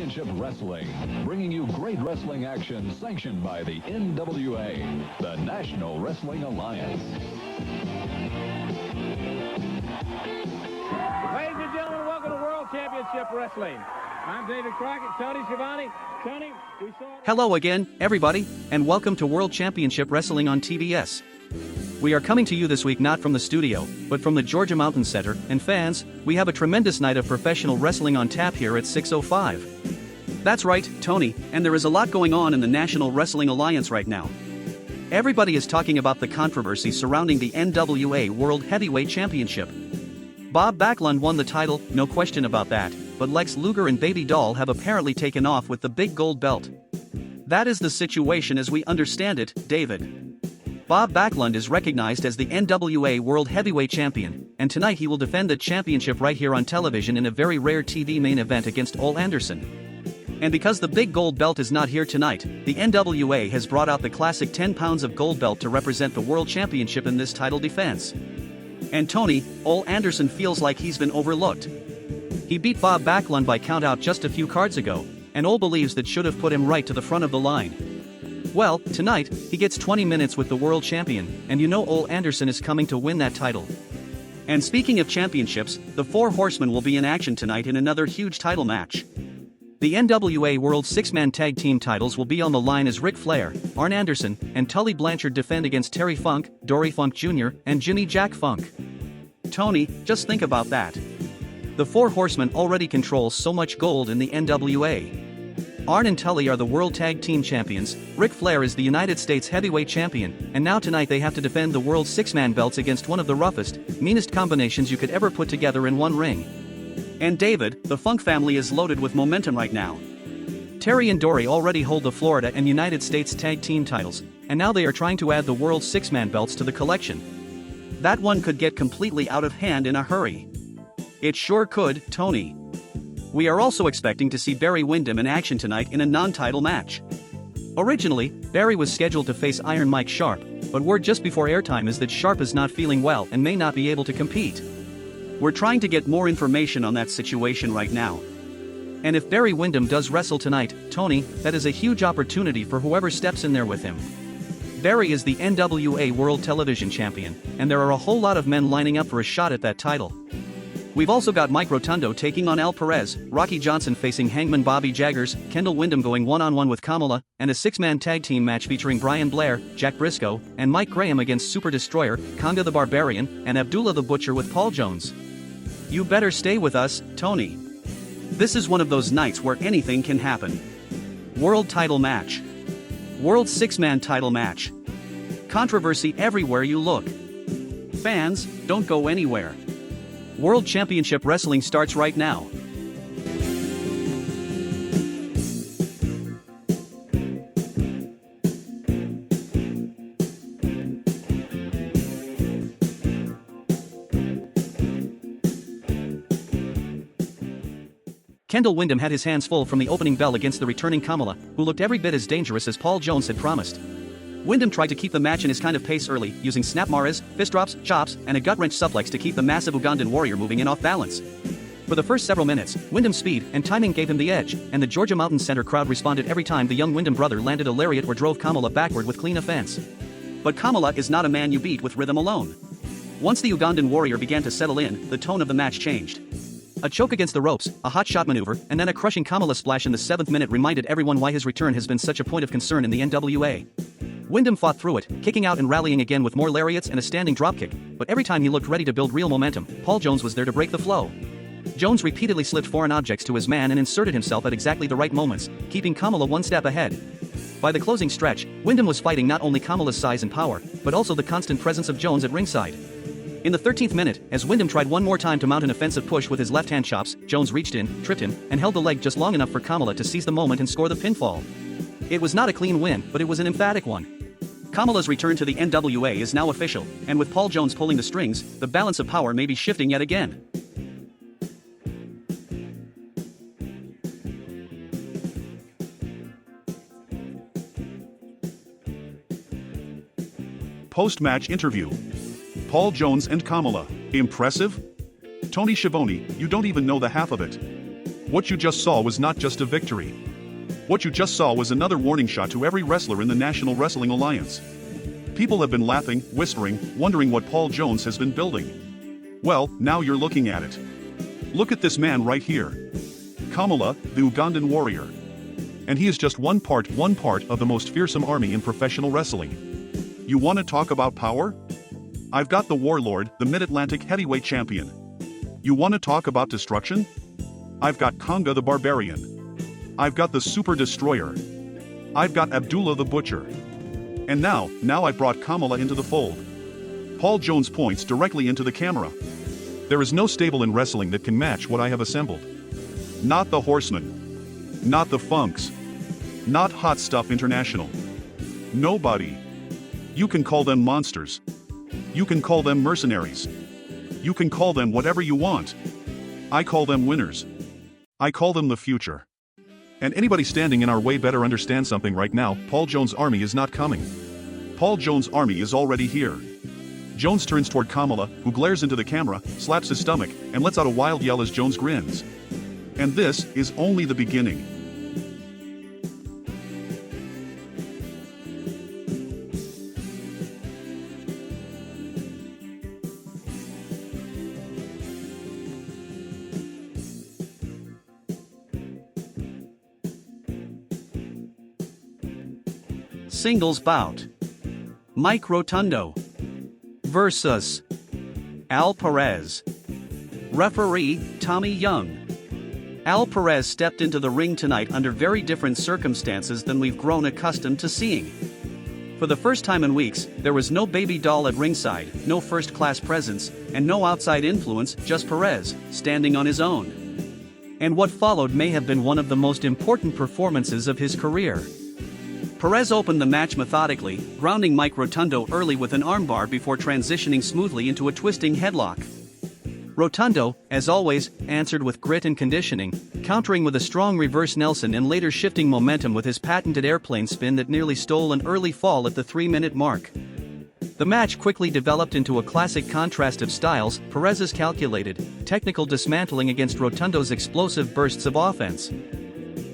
Championship Wrestling, bringing you great wrestling action sanctioned by the NWA, the National Wrestling Alliance. Ladies and gentlemen, welcome to World Championship Wrestling. I'm David Crockett, Tony Schiavone. Tony, we saw... Hello again, everybody, and welcome to World Championship Wrestling on TBS. We are coming to you this week not from the studio, but from the Georgia Mountain Center, and fans, we have a tremendous night of professional wrestling on tap here at 6:05. That's right, Tony, and there is a lot going on in the National Wrestling Alliance right now. Everybody is talking about the controversy surrounding the NWA World Heavyweight Championship. Bob Backlund won the title, no question about that, but Lex Luger and Baby Doll have apparently taken off with the big gold belt. That is the situation as we understand it, David. Bob Backlund is recognized as the NWA World Heavyweight Champion, and tonight he will defend the championship right here on television in a very rare TV main event against Ole Anderson. And because the big gold belt is not here tonight, the NWA has brought out the classic 10 pounds of gold belt to represent the World Championship in this title defense. And Tony, Ole Anderson feels like he's been overlooked. He beat Bob Backlund by countout just a few cards ago, and Ole believes that should have put him right to the front of the line. Well, tonight, he gets 20 minutes with the world champion, and you know Ole Anderson is coming to win that title. And speaking of championships, the four Horsemen will be in action tonight in another huge title match. The NWA World Six-Man Tag Team titles will be on the line as Ric Flair, Arn Anderson, and Tully Blanchard defend against Terry Funk, Dory Funk Jr., and Jimmy Jack Funk. Tony, just think about that. The four Horsemen already control so much gold in the NWA. Arn and Tully are the World Tag Team Champions, Ric Flair is the United States Heavyweight Champion, and now tonight they have to defend the World Six-Man belts against one of the roughest, meanest combinations you could ever put together in one ring. And David, the Funk family is loaded with momentum right now. Terry and Dory already hold the Florida and United States Tag Team titles, and now they are trying to add the World Six-Man belts to the collection. That one could get completely out of hand in a hurry. It sure could, Tony. We are also expecting to see Barry Windham in action tonight in a non-title match. Originally, Barry was scheduled to face Iron Mike Sharp, but word just before airtime is that Sharp is not feeling well and may not be able to compete. We're trying to get more information on that situation right now. And if Barry Windham does wrestle tonight, Tony, that is a huge opportunity for whoever steps in there with him. Barry is the NWA World Television Champion, and there are a whole lot of men lining up for a shot at that title. We've also got Mike Rotundo taking on Perez, Rocky Johnson facing Hangman Bobby Jaggers, Kendall Windham going one-on-one with Kamala, and a six-man tag team match featuring Blair, Jack Brisco, and Mike Graham against Super Destroyer, Konga the Barbarian, and Abdullah the Butcher with Paul Jones. You better stay with us, Tony. This is one of those nights where anything can happen. World title match. World six-man title match. Controversy everywhere you look. Fans, don't go anywhere. World Championship Wrestling starts right now. Kendall Windham had his hands full from the opening bell against the returning Kamala, who looked every bit as dangerous as Paul Jones had promised. Windham tried to keep the match in his kind of pace early, using snap maras, fist drops, chops, and a gut-wrench suplex to keep the massive Ugandan warrior moving in off balance. For the first several minutes, Windham's speed and timing gave him the edge, and the Georgia Mountain Center crowd responded every time the young Windham brother landed a lariat or drove Kamala backward with clean offense. But Kamala is not a man you beat with rhythm alone. Once the Ugandan warrior began to settle in, the tone of the match changed. A choke against the ropes, a hot shot maneuver, and then a crushing Kamala splash in the 7th minute reminded everyone why his return has been such a point of concern in the NWA. Windham fought through it, kicking out and rallying again with more lariats and a standing dropkick, but every time he looked ready to build real momentum, Paul Jones was there to break the flow. Jones repeatedly slipped foreign objects to his man and inserted himself at exactly the right moments, keeping Kamala one step ahead. By the closing stretch, Windham was fighting not only Kamala's size and power, but also the constant presence of Jones at ringside. In the 13th minute, as Windham tried one more time to mount an offensive push with his left-hand chops, Jones reached in, tripped him, and held the leg just long enough for Kamala to seize the moment and score the pinfall. It was not a clean win, but it was an emphatic one. Kamala's return to the NWA is now official, and with Paul Jones pulling the strings, the balance of power may be shifting yet again. Post-match interview. Paul Jones and Kamala. Impressive? Tony Schiavone, you don't even know the half of it. What you just saw was not just a victory. What you just saw was another warning shot to every wrestler in the National Wrestling Alliance. People have been laughing, whispering, wondering what Paul Jones has been building. Well, now you're looking at it. Look at this man right here. Kamala, the Ugandan warrior. And he is just one part of the most fearsome army in professional wrestling. You want to talk about power? I've got the Warlord, the Mid-Atlantic heavyweight champion. You want to talk about destruction? I've got Konga the Barbarian. I've got the Super Destroyer. I've got Abdullah the Butcher. And now I brought Kamala into the fold. Paul Jones points directly into the camera. There is no stable in wrestling that can match what I have assembled. Not the Horsemen. Not the Funks. Not Hot Stuff International. Nobody. You can call them monsters. You can call them mercenaries. You can call them whatever you want. I call them winners. I call them the future. And anybody standing in our way better understand something right now. Paul Jones' army is not coming. Paul Jones' army is already here. Jones turns toward Kamala, who glares into the camera, slaps his stomach, and lets out a wild yell as Jones grins. And this is only the beginning. Singles bout. Mike Rotundo versus Al Perez. Referee, Tommy Young. Al Perez stepped into the ring tonight under very different circumstances than we've grown accustomed to seeing. For the first time in weeks, there was no baby doll at ringside, no first-class presence, and no outside influence, just Perez, standing on his own. And what followed may have been one of the most important performances of his career. Perez opened the match methodically, grounding Mike Rotundo early with an armbar before transitioning smoothly into a twisting headlock. Rotundo, as always, answered with grit and conditioning, countering with a strong reverse Nelson and later shifting momentum with his patented airplane spin that nearly stole an early fall at the 3-minute mark. The match quickly developed into a classic contrast of styles, Perez's calculated, technical dismantling against Rotundo's explosive bursts of offense.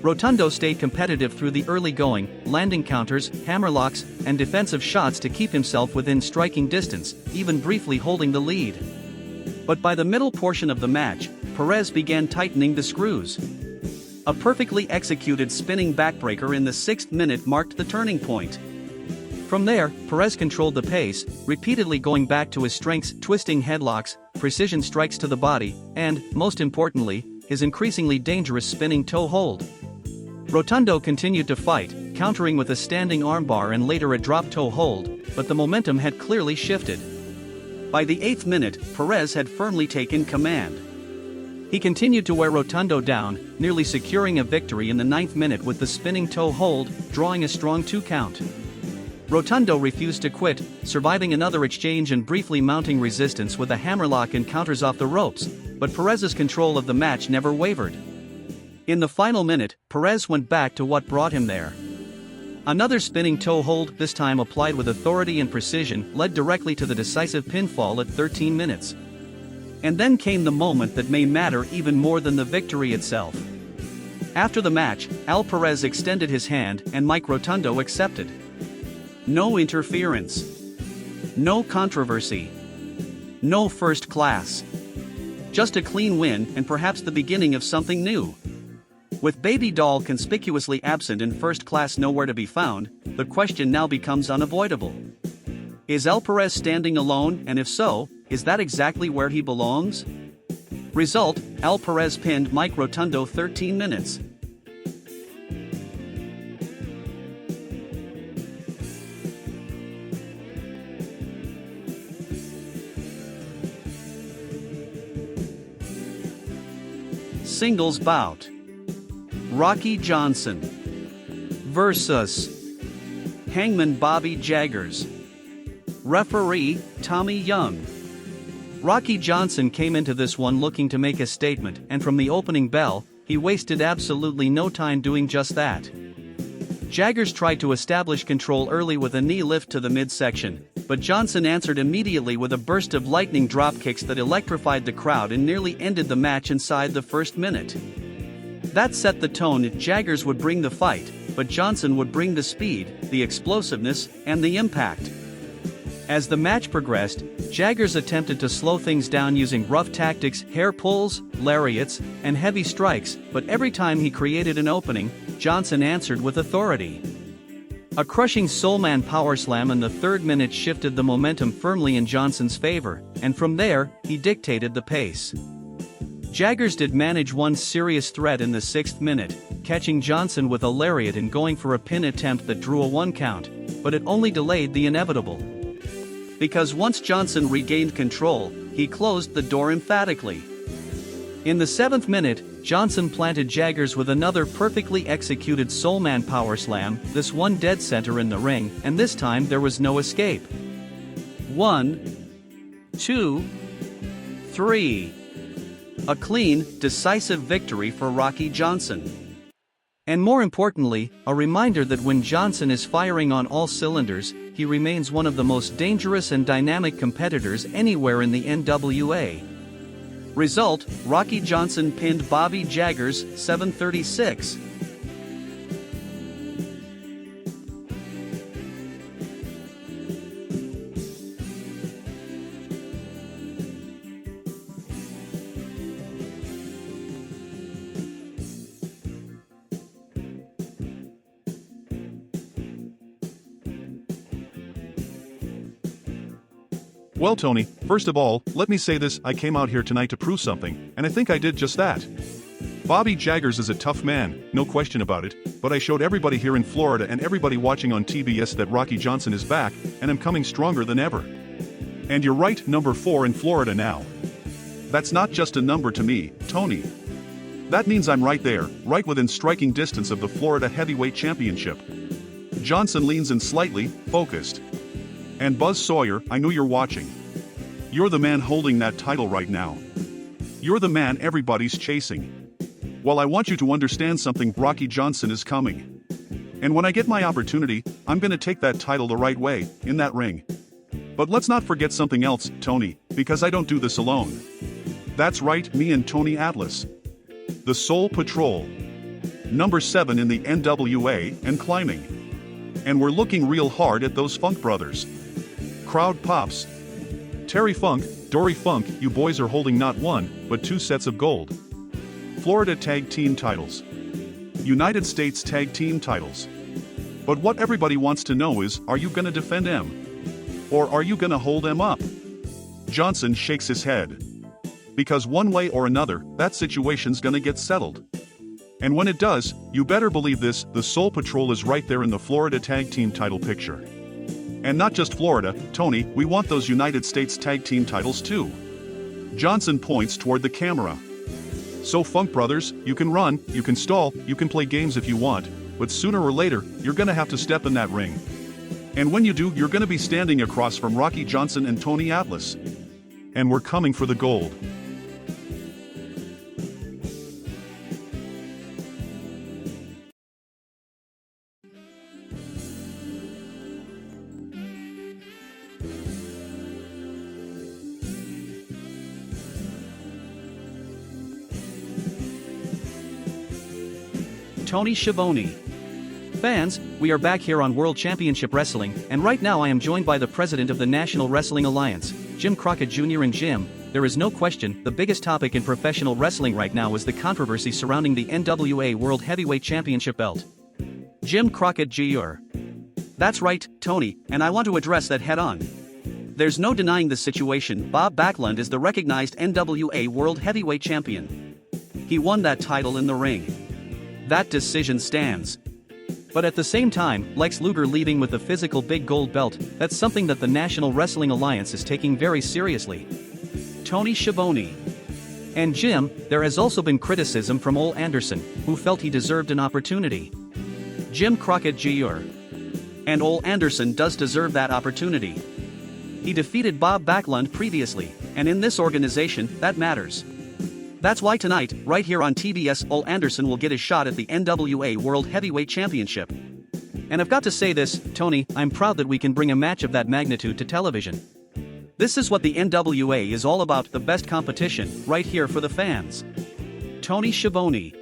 Rotundo stayed competitive through the early going, landing counters, hammerlocks, and defensive shots to keep himself within striking distance, even briefly holding the lead. But by the middle portion of the match, Perez began tightening the screws. A perfectly executed spinning backbreaker in the 6th minute marked the turning point. From there, Perez controlled the pace, repeatedly going back to his strengths, twisting headlocks, precision strikes to the body, and, most importantly, his increasingly dangerous spinning toe hold. Rotundo continued to fight, countering with a standing armbar and later a drop toe hold, but the momentum had clearly shifted. By the 8th minute, Perez had firmly taken command. He continued to wear Rotundo down, nearly securing a victory in the 9th minute with the spinning toe hold, drawing a strong 2 count. Rotundo refused to quit, surviving another exchange and briefly mounting resistance with a hammerlock and counters off the ropes, but Perez's control of the match never wavered. In the final minute, Perez went back to what brought him there. Another spinning toe hold, this time applied with authority and precision, led directly to the decisive pinfall at 13 minutes. And then came the moment that may matter even more than the victory itself. After the match, Al Perez extended his hand and Mike Rotundo accepted. No interference. No controversy. No first class. Just a clean win and perhaps the beginning of something new. With Baby Doll conspicuously absent and first class nowhere to be found, the question now becomes unavoidable. Is Al Perez standing alone, and if so, is that exactly where he belongs? Result, Al Perez pinned Mike Rotundo 13 minutes. Singles bout. Rocky Johnson versus Hangman Bobby Jaggers. Referee, Tommy Young. Rocky Johnson came into this one looking to make a statement, and from the opening bell, he wasted absolutely no time doing just that. Jaggers tried to establish control early with a knee lift to the midsection, but Johnson answered immediately with a burst of lightning dropkicks that electrified the crowd and nearly ended the match inside the first minute. That set the tone. Jaggers would bring the fight, but Johnson would bring the speed, the explosiveness, and the impact. As the match progressed, Jaggers attempted to slow things down using rough tactics, hair pulls, lariats, and heavy strikes, but every time he created an opening, Johnson answered with authority. A crushing Soulman powerslam in the 3rd minute shifted the momentum firmly in Johnson's favor, and from there, he dictated the pace. Jaggers did manage one serious threat in the 6th minute, catching Johnson with a lariat and going for a pin attempt that drew a 1 count, but it only delayed the inevitable. Because once Johnson regained control, he closed the door emphatically. In the 7th minute, Johnson planted Jaggers with another perfectly executed Soulman powerslam, this one dead center in the ring, and this time there was no escape. 1, 2, 3. A clean, decisive victory for Rocky Johnson. And more importantly, a reminder that when Johnson is firing on all cylinders, he remains one of the most dangerous and dynamic competitors anywhere in the NWA. Result: Rocky Johnson pinned Bobby Jaggers, 7:36. Well, Tony, first of all, let me say this: I came out here tonight to prove something, and I think I did just that. Bobby Jaggers is a tough man, no question about it, but I showed everybody here in Florida and everybody watching on TBS that Rocky Johnson is back, and I'm coming stronger than ever. And you're right, number 4 in Florida now. That's not just a number to me, Tony. That means I'm right there, right within striking distance of the Florida Heavyweight Championship. Johnson leans in slightly, focused. And Buzz Sawyer, I know you're watching. You're the man holding that title right now. You're the man everybody's chasing. Well, I want you to understand something: Rocky Johnson is coming. And when I get my opportunity, I'm gonna take that title the right way, in that ring. But let's not forget something else, Tony, because I don't do this alone. That's right, me and Tony Atlas. The Soul Patrol. Number 7 in the NWA, and climbing. And we're looking real hard at those Funk brothers. Crowd pops. Terry Funk, Dory Funk, you boys are holding not 1, but 2 sets of gold. Florida Tag Team titles. United States Tag Team titles. But what everybody wants to know is, are you gonna defend them? Or are you gonna hold them up? Johnson shakes his head. Because one way or another, that situation's gonna get settled. And when it does, you better believe this: the Soul Patrol is right there in the Florida Tag Team title picture. And not just Florida, Tony, we want those United States Tag Team titles too. Johnson points toward the camera. So Funk brothers, you can run, you can stall, you can play games if you want, but sooner or later, you're gonna have to step in that ring. And when you do, you're gonna be standing across from Rocky Johnson and Tony Atlas. And we're coming for the gold. Tony Schiavone. Fans, we are back here on World Championship Wrestling, and right now I am joined by the president of the National Wrestling Alliance, Jim Crockett Jr. And Jim, there is no question, the biggest topic in professional wrestling right now is the controversy surrounding the NWA World Heavyweight Championship belt. Jim Crockett Jr. That's right, Tony, and I want to address that head on. There's no denying the situation. Bob Backlund is the recognized NWA World Heavyweight Champion. He won that title in the ring. That decision stands. But at the same time, Lex Luger leaving with the physical big gold belt, that's something that the National Wrestling Alliance is taking very seriously. Tony Schiavone. And Jim, there has also been criticism from Ole Anderson, who felt he deserved an opportunity. Jim Crockett Jr. And Ole Anderson does deserve that opportunity. He defeated Bob Backlund previously, and in this organization, that matters. That's why tonight, right here on TBS, Ole Anderson will get a shot at the NWA World Heavyweight Championship. And I've got to say this, Tony, I'm proud that we can bring a match of that magnitude to television. This is what the NWA is all about, the best competition, right here for the fans. Tony Schiavone.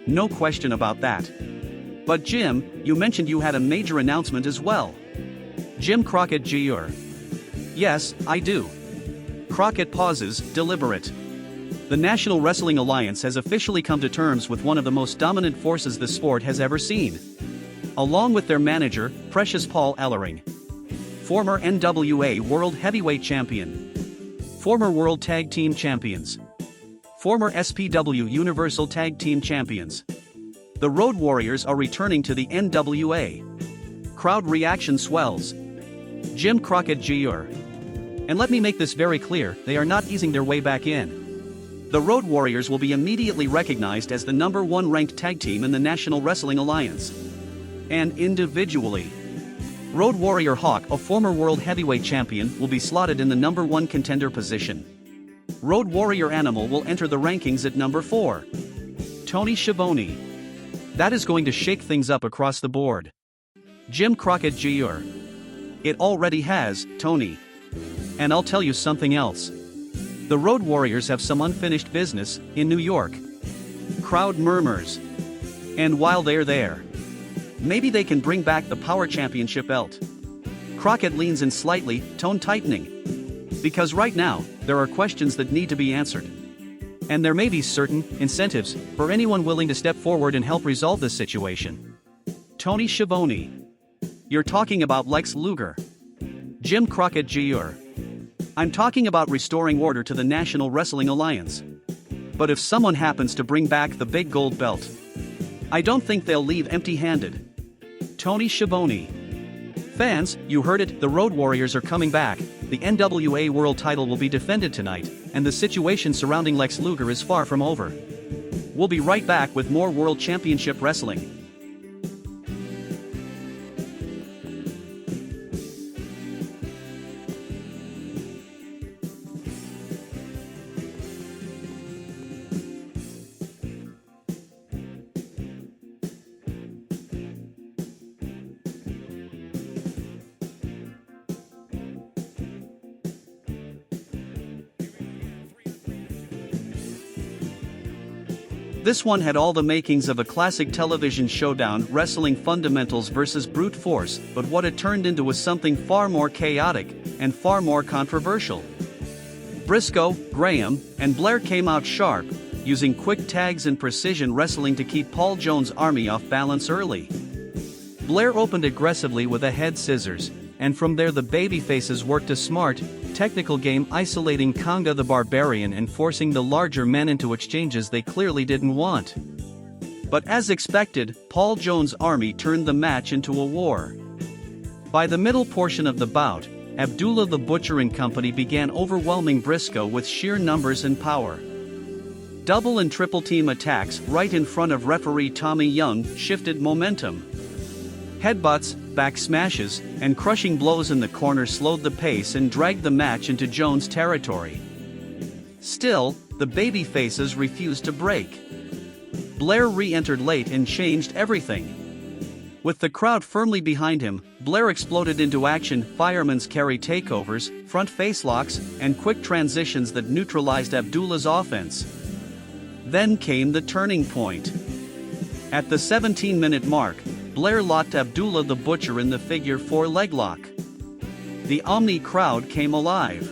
no question about that. But Jim, you mentioned you had a major announcement as well. Jim Crockett Jr. Yes, I do. Crockett pauses, deliberate. The National Wrestling Alliance has officially come to terms with one of the most dominant forces the sport has ever seen. Along with their manager, Precious Paul Ellering. Former NWA World Heavyweight Champion. Former World Tag Team Champions. Former SPW Universal Tag Team Champions. The Road Warriors are returning to the NWA. Crowd reaction swells. Jim Crockett Jr. And let me make this very clear, they are not easing their way back in. The Road Warriors will be immediately recognized as the #1 ranked tag team in the National Wrestling Alliance. And individually, Road Warrior Hawk, a former World Heavyweight Champion, will be slotted in the #1 contender position. Road Warrior Animal will enter the rankings at #4. Tony Schiavone. That is going to shake things up across the board. Jim Crockett Jr. It already has, Tony. And I'll tell you something else. The Road Warriors have some unfinished business in New York. Crowd murmurs. And while they're there, maybe they can bring back the Power Championship belt. Crockett leans in slightly, tone tightening. Because right now, there are questions that need to be answered. And there may be certain incentives for anyone willing to step forward and help resolve this situation. Tony Schiavone. You're talking about Lex Luger. Jim Crockett Jr. I'm talking about restoring order to the National Wrestling Alliance. But if someone happens to bring back the big gold belt, I don't think they'll leave empty-handed. Tony Schiavone. Fans, you heard it, the Road Warriors are coming back. The NWA World title will be defended tonight, and the situation surrounding Lex Luger is far from over. We'll be right back with more World Championship Wrestling. This one had all the makings of a classic television showdown, wrestling fundamentals versus brute force, but what it turned into was something far more chaotic and far more controversial. Brisco, Graham, and Blair came out sharp, using quick tags and precision wrestling to keep Paul Jones' army off balance early. Blair opened aggressively with a head scissors, and from there the babyfaces worked a smart, technical game isolating Konga the Barbarian and forcing the larger men into exchanges they clearly didn't want. But as expected, Paul Jones' army turned the match into a war. By the middle portion of the bout, Abdullah the Butcher and company began overwhelming Brisco with sheer numbers and power. Double and triple team attacks right in front of referee Tommy Young shifted momentum. Headbutts, back smashes, and crushing blows in the corner slowed the pace and dragged the match into Jones' territory. Still, the babyfaces refused to break. Blair re-entered late and changed everything. With the crowd firmly behind him, Blair exploded into action, fireman's carry takeovers, front facelocks, and quick transitions that neutralized Abdullah's offense. Then came the turning point. At the 17-minute mark, Blair locked Abdullah the Butcher in the figure 4 leg lock. The Omni crowd came alive.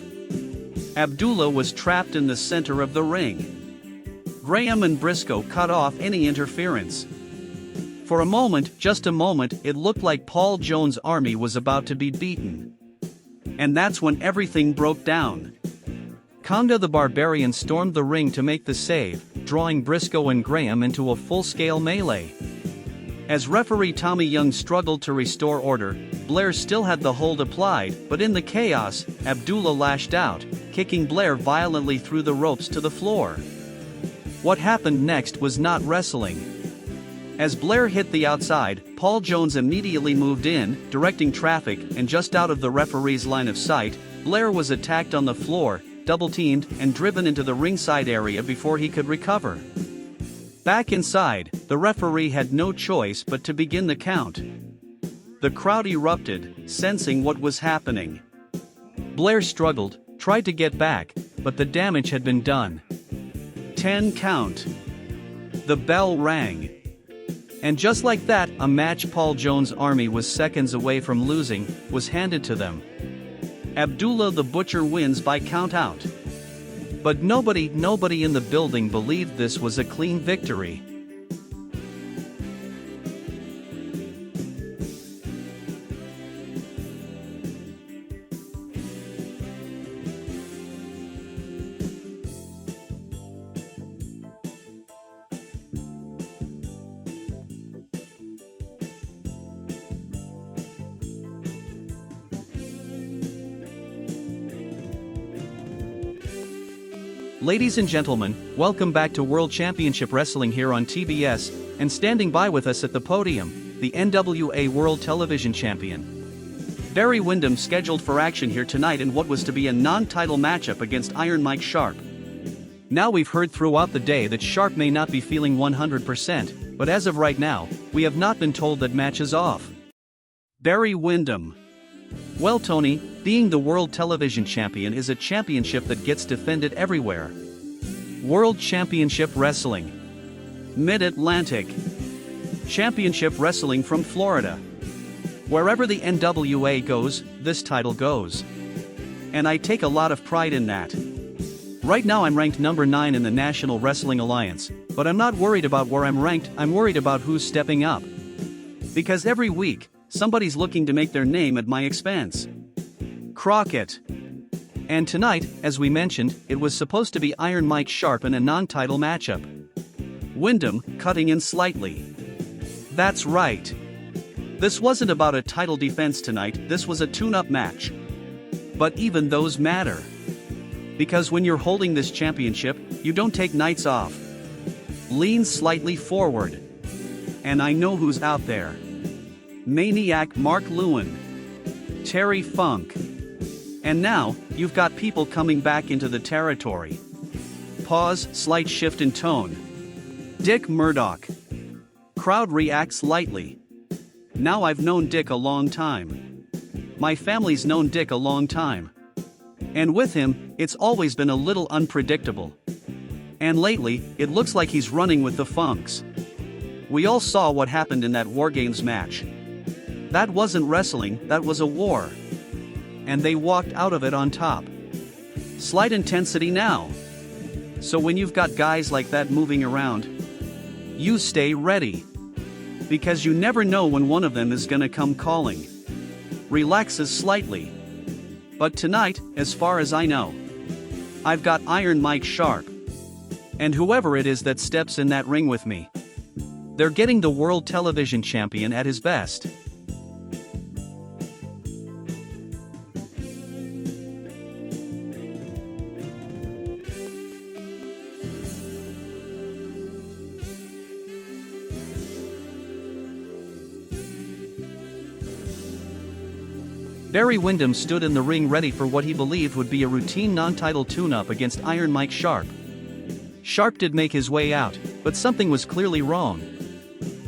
Abdullah was trapped in the center of the ring. Graham and Brisco cut off any interference. For a moment, just a moment, it looked like Paul Jones' army was about to be beaten. And that's when everything broke down. Konga the Barbarian stormed the ring to make the save, drawing Brisco and Graham into a full-scale melee. As referee Tommy Young struggled to restore order, Blair still had the hold applied, but in the chaos, Abdullah lashed out, kicking Blair violently through the ropes to the floor. What happened next was not wrestling. As Blair hit the outside, Paul Jones immediately moved in, directing traffic, and just out of the referee's line of sight, Blair was attacked on the floor, double-teamed, and driven into the ringside area before he could recover. Back inside, the referee had no choice but to begin the count. The crowd erupted, sensing what was happening. Blair struggled, tried to get back, but the damage had been done. 10 count. The bell rang. And just like that, a match Paul Jones' army was seconds away from losing was handed to them. Abdullah the Butcher wins by count-out. But nobody in the building believed this was a clean victory. Ladies and gentlemen, welcome back to World Championship Wrestling here on TBS, and standing by with us at the podium, the NWA World Television Champion. Dory Windham scheduled for action here tonight in what was to be a non-title matchup against Iron Mike Sharp. Now we've heard throughout the day that Sharp may not be feeling 100%, but as of right now, we have not been told that match is off. Dory Windham. Well, Tony, being the World Television Champion is a championship that gets defended everywhere. World Championship Wrestling. Mid-Atlantic. Championship Wrestling from Florida. Wherever the NWA goes, this title goes. And I take a lot of pride in that. Right now I'm ranked number 9 in the National Wrestling Alliance, but I'm not worried about where I'm ranked, I'm worried about who's stepping up. Because every week, somebody's looking to make their name at my expense. Crockett. And tonight, as we mentioned, it was supposed to be Iron Mike Sharp in a non-title matchup. Windham, cutting in slightly. That's right. This wasn't about a title defense tonight, this was a tune-up match. But even those matter. Because when you're holding this championship, you don't take nights off. Lean slightly forward. And I know who's out there. Maniac Mark Lewin. Terry Funk. And now, you've got people coming back into the territory. Pause, slight shift in tone. Dick Murdoch. Crowd reacts lightly. Now I've known Dick a long time. My family's known Dick a long time. And with him, it's always been a little unpredictable. And lately, it looks like he's running with the Funks. We all saw what happened in that War Games match. That wasn't wrestling, that was a war. And they walked out of it on top. Slight intensity now. So when you've got guys like that moving around, you stay ready. Because you never know when one of them is gonna come calling. Relaxes slightly. But tonight, as far as I know, I've got Iron Mike Sharp. And whoever it is that steps in that ring with me, they're getting the World Television Champion at his best. Dory Windham stood in the ring ready for what he believed would be a routine non-title tune-up against Iron Mike Sharp. Sharp did make his way out, but something was clearly wrong.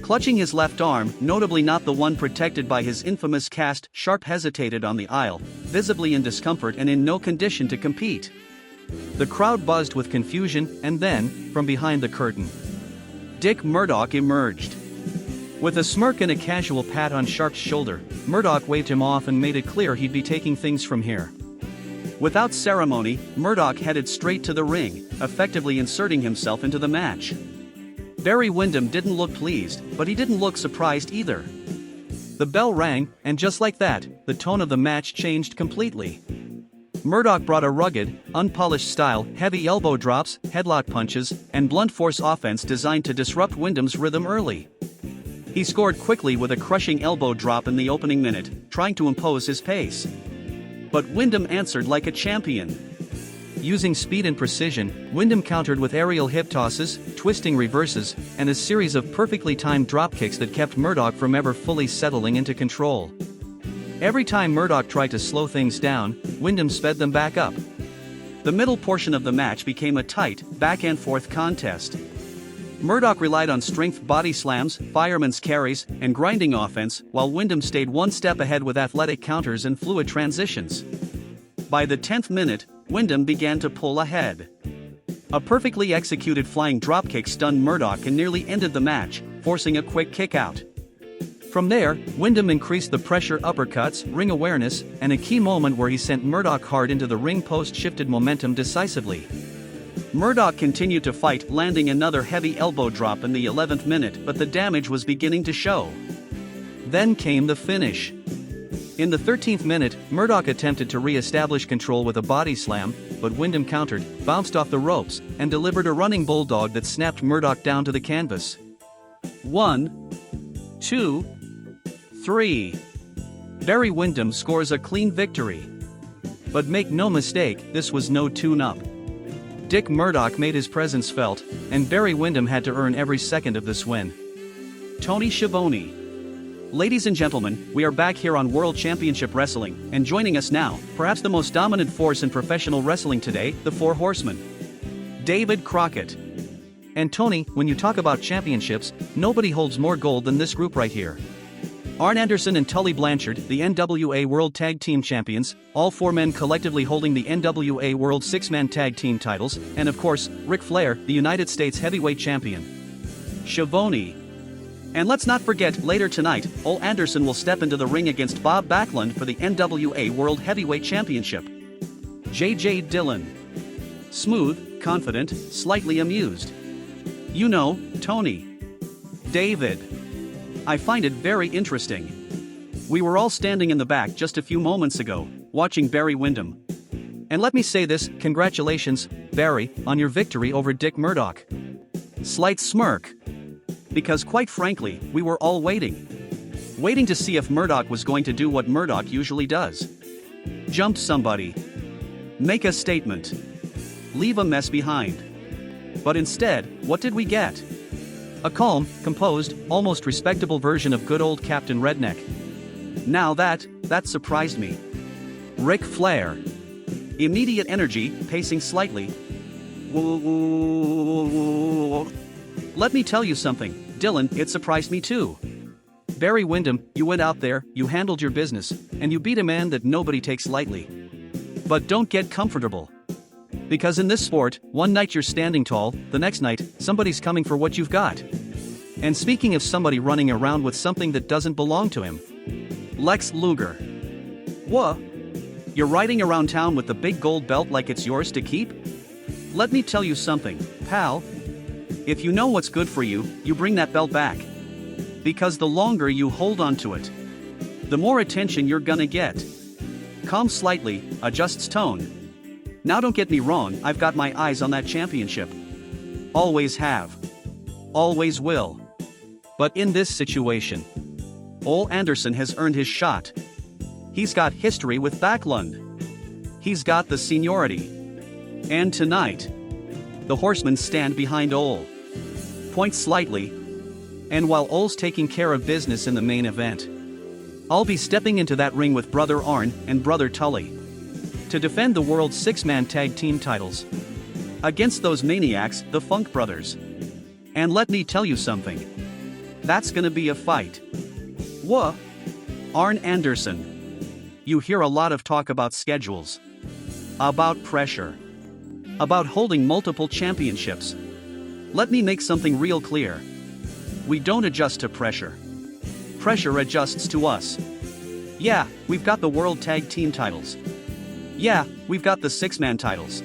Clutching his left arm, notably not the one protected by his infamous cast, Sharp hesitated on the aisle, visibly in discomfort and in no condition to compete. The crowd buzzed with confusion, and then, from behind the curtain, Dick Murdoch emerged. With a smirk and a casual pat on Sharp's shoulder, Murdoch waved him off and made it clear he'd be taking things from here. Without ceremony, Murdoch headed straight to the ring, effectively inserting himself into the match. Dory Windham didn't look pleased, but he didn't look surprised either. The bell rang, and just like that, the tone of the match changed completely. Murdoch brought a rugged, unpolished style, heavy elbow drops, headlock punches, and blunt force offense designed to disrupt Windham's rhythm early. He scored quickly with a crushing elbow drop in the opening minute, trying to impose his pace. But Windham answered like a champion. Using speed and precision, Windham countered with aerial hip tosses, twisting reverses, and a series of perfectly timed dropkicks that kept Murdoch from ever fully settling into control. Every time Murdoch tried to slow things down, Windham sped them back up. The middle portion of the match became a tight, back-and-forth contest. Murdoch relied on strength body slams, fireman's carries, and grinding offense, while Windham stayed one step ahead with athletic counters and fluid transitions. By the 10th minute, Windham began to pull ahead. A perfectly executed flying dropkick stunned Murdoch and nearly ended the match, forcing a quick kick out. From there, Windham increased the pressure, uppercuts, ring awareness, and a key moment where he sent Murdoch hard into the ring post shifted momentum decisively. Murdoch continued to fight, landing another heavy elbow drop in the 11th minute, but the damage was beginning to show. Then came the finish. In the 13th minute, Murdoch attempted to re-establish control with a body slam, but Windham countered, bounced off the ropes, and delivered a running bulldog that snapped Murdoch down to the canvas. 1, 2, 3. Barry Windham scores a clean victory. But make no mistake, this was no tune-up. Dick Murdoch made his presence felt, and Barry Windham had to earn every second of this win. Tony Schiavone. Ladies and gentlemen, we are back here on World Championship Wrestling, and joining us now, perhaps the most dominant force in professional wrestling today, the Four Horsemen. David Crockett. And Tony, when you talk about championships, nobody holds more gold than this group right here. Arn Anderson and Tully Blanchard, the NWA World Tag Team Champions, all four men collectively holding the NWA World Six-Man Tag Team titles, and of course, Ric Flair, the United States Heavyweight Champion. Schiavone. And let's not forget, later tonight, Ole Anderson will step into the ring against Bob Backlund for the NWA World Heavyweight Championship. J.J. Dillon. Smooth, confident, slightly amused. You know, Tony. David. I find it very interesting. We were all standing in the back just a few moments ago, watching Barry Windham. And let me say this, congratulations, Barry, on your victory over Dick Murdoch. Slight smirk. Because quite frankly, we were all waiting to see if Murdoch was going to do what Murdoch usually does. Jump somebody. Make a statement. Leave a mess behind. But instead, what did we get? A calm, composed, almost respectable version of good old Captain Redneck. Now that surprised me. Ric Flair. Immediate energy, pacing slightly. Let me tell you something, Dillon, it surprised me too. Barry Windham, you went out there, you handled your business, and you beat a man that nobody takes lightly. But don't get comfortable. Because in this sport, one night you're standing tall, the next night, somebody's coming for what you've got. And speaking of somebody running around with something that doesn't belong to him. Lex Luger. What? You're riding around town with the big gold belt like it's yours to keep? Let me tell you something, pal. If you know what's good for you, you bring that belt back. Because the longer you hold on to it, the more attention you're gonna get. Calm slightly, adjusts tone. Now don't get me wrong, I've got my eyes on that championship. Always have. Always will. But in this situation, Ole Anderson has earned his shot. He's got history with Backlund. He's got the seniority. And tonight, the Horsemen stand behind Ole. Point slightly. And while Ole's taking care of business in the main event, I'll be stepping into that ring with Brother Arn and Brother Tully to defend the world's six-man tag team titles against those maniacs, the Funk brothers. And let me tell you something. That's gonna be a fight. What? Arn Anderson. You hear a lot of talk about schedules, about pressure, about holding multiple championships. Let me make something real clear. We don't adjust to pressure. Pressure adjusts to us. Yeah, we've got the World Tag Team titles. Yeah, we've got the six-man titles.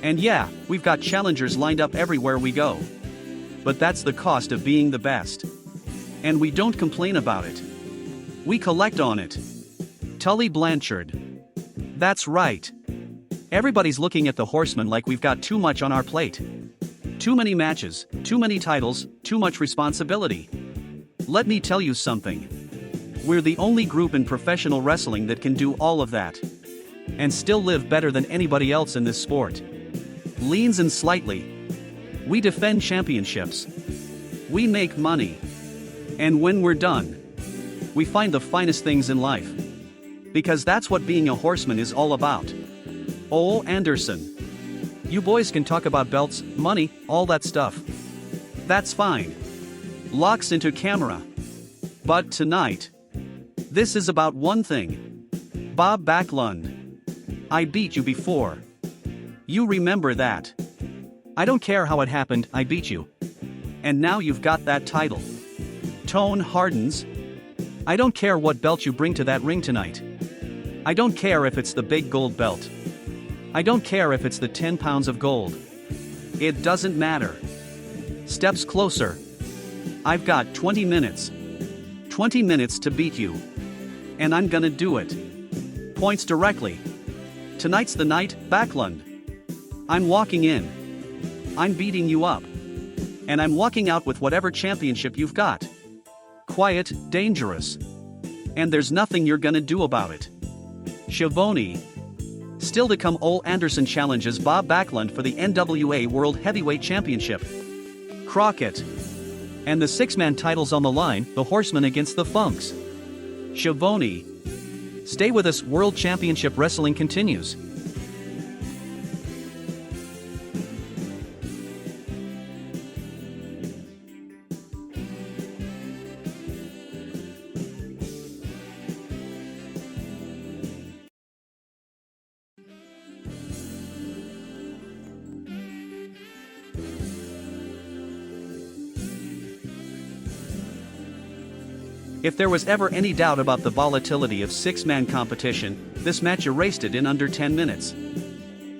And yeah, we've got challengers lined up everywhere we go. But that's the cost of being the best. And we don't complain about it. We collect on it. Tully Blanchard. That's right. Everybody's looking at the Horsemen like we've got too much on our plate. Too many matches, too many titles, too much responsibility. Let me tell you something. We're the only group in professional wrestling that can do all of that. And still live better than anybody else in this sport. Leans in slightly. We defend championships. We make money. And when we're done, we find the finest things in life. Because that's what being a horseman is all about. Ole Anderson. You boys can talk about belts, money, all that stuff. That's fine. Locks into camera. But tonight, this is about one thing. Bob Backlund. I beat you before. You remember that. I don't care how it happened, I beat you. And now you've got that title. Tone hardens. I don't care what belt you bring to that ring tonight. I don't care if it's the big gold belt. I don't care if it's the 10 pounds of gold. It doesn't matter. Steps closer. I've got 20 minutes. 20 minutes to beat you. And I'm gonna do it. Points directly. Tonight's the night, Backlund. I'm walking in. I'm beating you up. And I'm walking out with whatever championship you've got. Quiet, dangerous. And there's nothing you're gonna do about it. Schiavone. Still to come, Ole Anderson challenges Bob Backlund for the NWA World Heavyweight Championship. Crockett. And the six-man titles on the line, the Horsemen against the Funks. Schiavone. Stay with us, World Championship Wrestling continues. If there was ever any doubt about the volatility of six-man competition, this match erased it in under 10 minutes.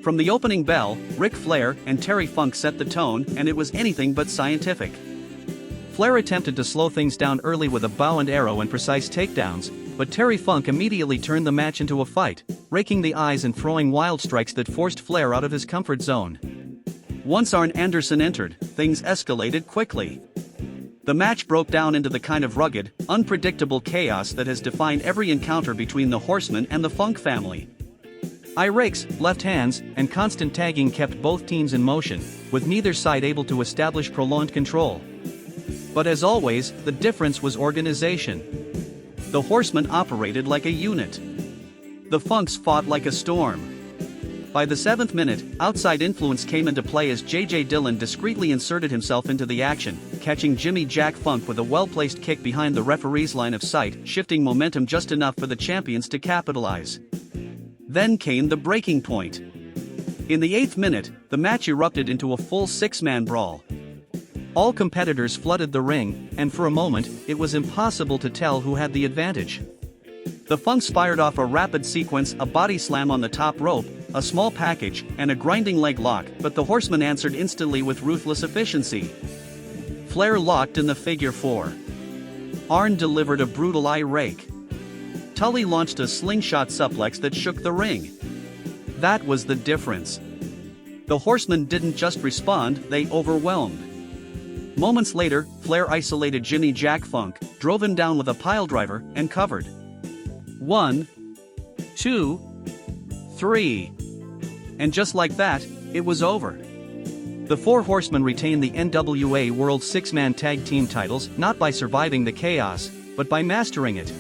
From the opening bell, Ric Flair and Terry Funk set the tone, and it was anything but scientific. Flair attempted to slow things down early with a bow and arrow and precise takedowns, but Terry Funk immediately turned the match into a fight, raking the eyes and throwing wild strikes that forced Flair out of his comfort zone. Once Arn Anderson entered, things escalated quickly. The match broke down into the kind of rugged, unpredictable chaos that has defined every encounter between the Horsemen and the Funk family. Eye rakes, left hands, and constant tagging kept both teams in motion, with neither side able to establish prolonged control. But as always, the difference was organization. The Horsemen operated like a unit. The Funks fought like a storm. By the 7th minute, outside influence came into play as J.J. Dillon discreetly inserted himself into the action, catching Jimmy Jack Funk with a well-placed kick behind the referee's line of sight, shifting momentum just enough for the champions to capitalize. Then came the breaking point. In the 8th minute, the match erupted into a full six-man brawl. All competitors flooded the ring, and for a moment, it was impossible to tell who had the advantage. The Funks fired off a rapid sequence, a body slam on the top rope, a small package, and a grinding leg lock, but the Horsemen answered instantly with ruthless efficiency. Flair locked in the figure four. Arn delivered a brutal eye rake. Tully launched a slingshot suplex that shook the ring. That was the difference. The Horsemen didn't just respond, they overwhelmed. Moments later, Flair isolated Jimmy Jack Funk, drove him down with a piledriver, and covered. 1, 2, 3. And just like that, it was over. The four Horsemen retained the NWA World Six-Man Tag Team titles not by surviving the chaos, but by mastering it.